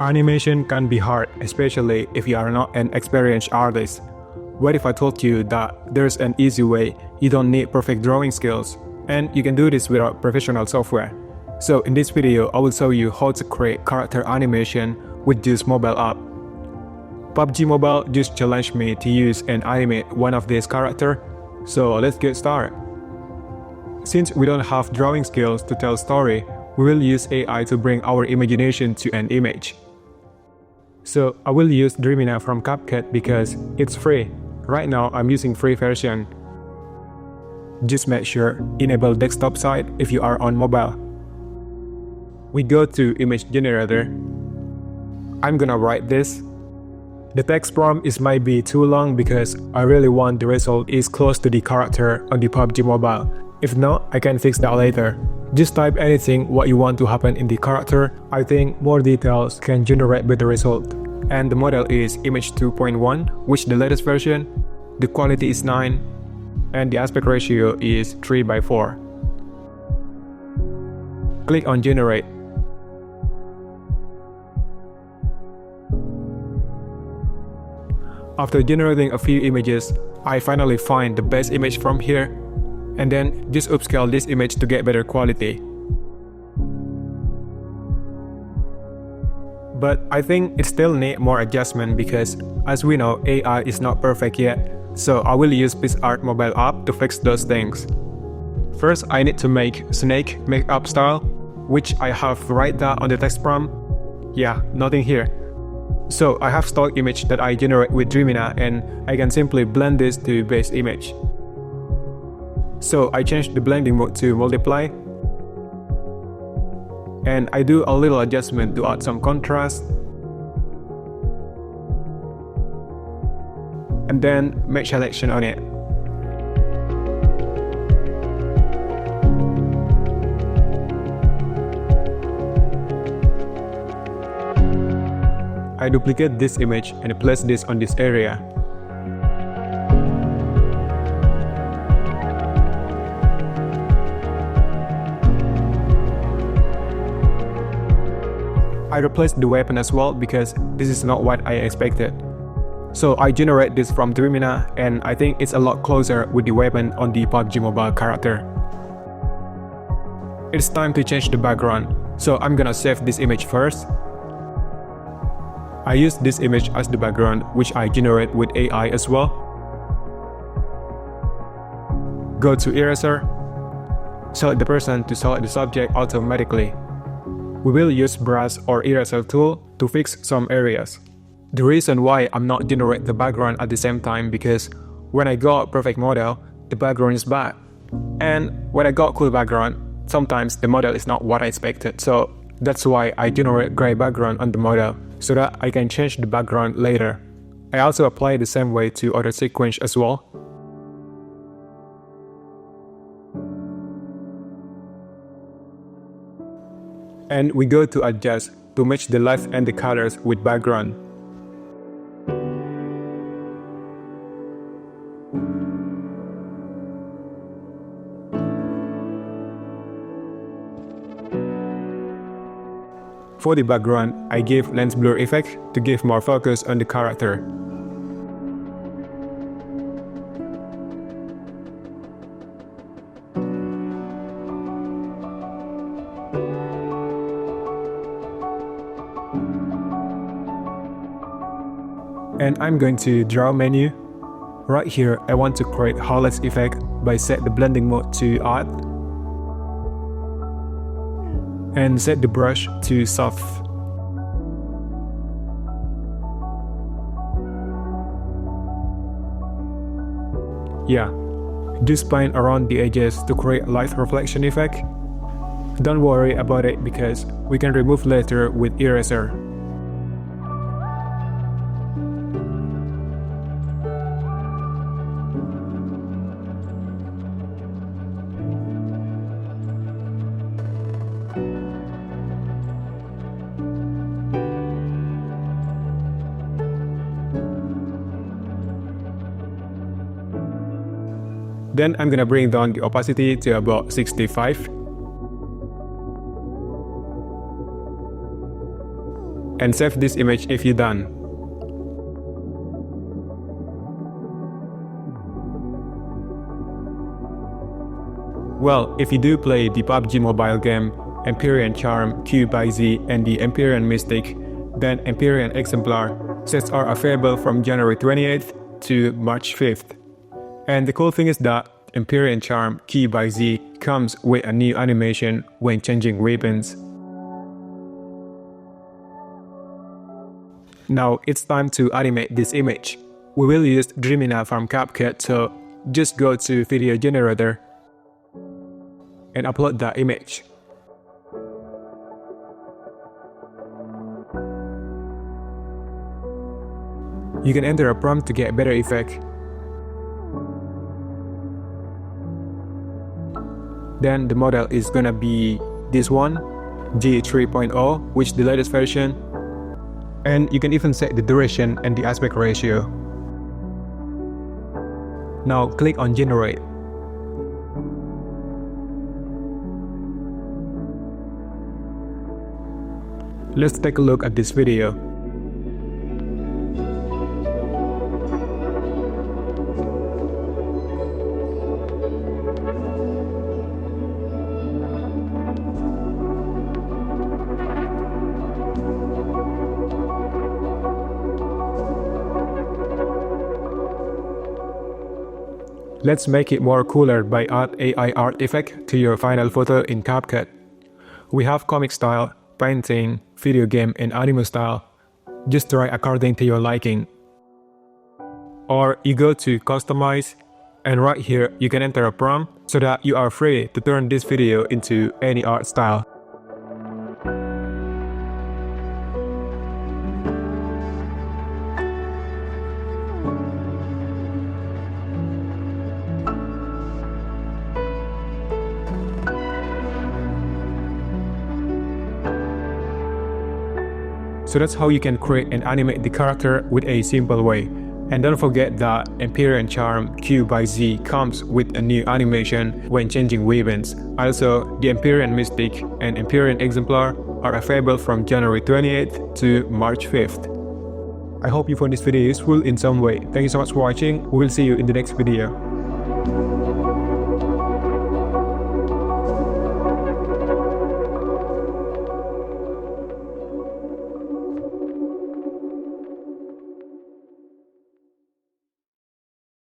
Animation can be hard, especially if you are not an experienced artist. What if I told you that there's an easy way, you don't need perfect drawing skills, and you can do this without professional software? So in this video, I will show you how to create character animation with just mobile app. PUBG Mobile just challenged me to use and animate one of these characters, so let's get started. Since we don't have drawing skills to tell story, we will use AI to bring our imagination to an image. So I will use Dreamina from CapCut because it's free. Right now I'm using free version. Just make sure enable desktop side if you are on mobile. We go to image generator. I'm gonna write this. The text prompt might be too long because I really want the result is close to the character on the PUBG Mobile. If not, I can fix that later. Just type anything what you want to happen in the character. I think more details can generate better result. And the model is image 2.1, which the latest version. The quality is 9, and the aspect ratio is 3:4. Click on generate. After generating a few images, I finally find the best image from here, and then just upscale this image to get better quality. But I think it still needs more adjustment because, as we know, AI is not perfect yet, so I will use PicsArt mobile app to fix those things. First, I need to make snake makeup style, which I have write that on the text prompt. Yeah, nothing here. So I have stock image that I generate with Dreamina, and I can simply blend this to base image. So I change the blending mode to multiply, and I do a little adjustment to add some contrast, and then make selection on it. I duplicate this image and place this on this area. I replaced the weapon as well because this is not what I expected. So I generate this from Dreamina, and I think it's a lot closer with the weapon on the PUBG Mobile character. It's time to change the background, so I'm gonna save this image first. I use this image as the background, which I generate with AI as well. Go to eraser. Select the person to select the subject automatically. We will use brush or eraser tool to fix some areas. The reason why I'm not generate the background at the same time because when I got perfect model, the background is bad. And when I got cool background, sometimes the model is not what I expected. So that's why I generate gray background on the model so that I can change the background later. I also apply the same way to other sequence as well. And we go to adjust to match the light and the colors with background. For the background, I give lens blur effect to give more focus on the character. And I'm going to draw menu. Right here, I want to create highlights effect by set the blending mode to odd and set the brush to soft. Yeah, just paint around the edges to create light reflection effect. Don't worry about it because we can remove later with eraser. Then I'm gonna bring down the opacity to about 65. and save this image if you're done. Well, if you do play the PUBG mobile game, Empyrean Charm-QBZ and the Empyrean Mystique, then Empyrean Exemplar sets are available from January 28th to March 5th. And the cool thing is that Empyrean Charm-QBZ comes with a new animation when changing weapons. Now it's time to animate this image. We will use Dreamina from CapCut, so just go to video generator and upload the image. You can enter a prompt to get better effect. Then the model is gonna be this one, G3.0, which is the latest version. And you can even set the duration and the aspect ratio. Now click on generate. Let's take a look at this video. Let's make it more cooler by add AI art effect to your final photo in CapCut. We have comic style, painting, video game and anime style. Just try according to your liking. Or you go to customize, and right here you can enter a prompt so that you are free to turn this video into any art style. So that's how you can create and animate the character with a simple way. And don't forget that Empyrean Charm-QBZ comes with a new animation when changing weapons. Also, the Empyrean Mystique and Empyrean Exemplar are available from January 28th to March 5th. I hope you found this video useful in some way. Thank you so much for watching. We will see you in the next video.